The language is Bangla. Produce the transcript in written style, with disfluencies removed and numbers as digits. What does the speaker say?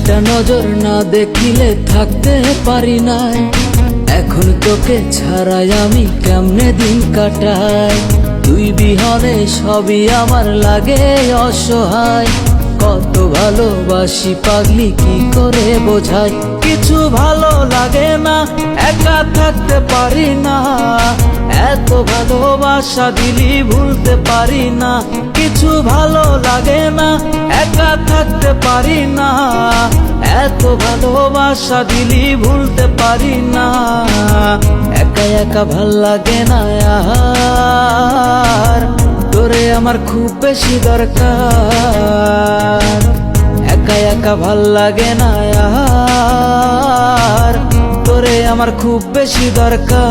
একটা নজর না দেখিলে থাকতে পারি নাই। এখন তোকে ছাড়াই আমি কেমনে দিন কাটাই। তুই বিহনে সবই আমার লাগে অসহায়। কত ভালোবাসি পাগলি কি করে বোঝাই। কিছু ভালো লাগে না, একা থাকতে পারি না। এত ভালোবাসা দিলি ভুলতে পারি না। কিছু ভালো লাগে না, একা থাকতে পারি না। এত ভালোবাসা দিলি ভুলতে পারি না। একা একা ভাল লাগে না আর, তোরে আমার খুব বেশি দরকার। একা একা ভাল লাগে না আর, তোরে আমার খুব বেশি দরকার।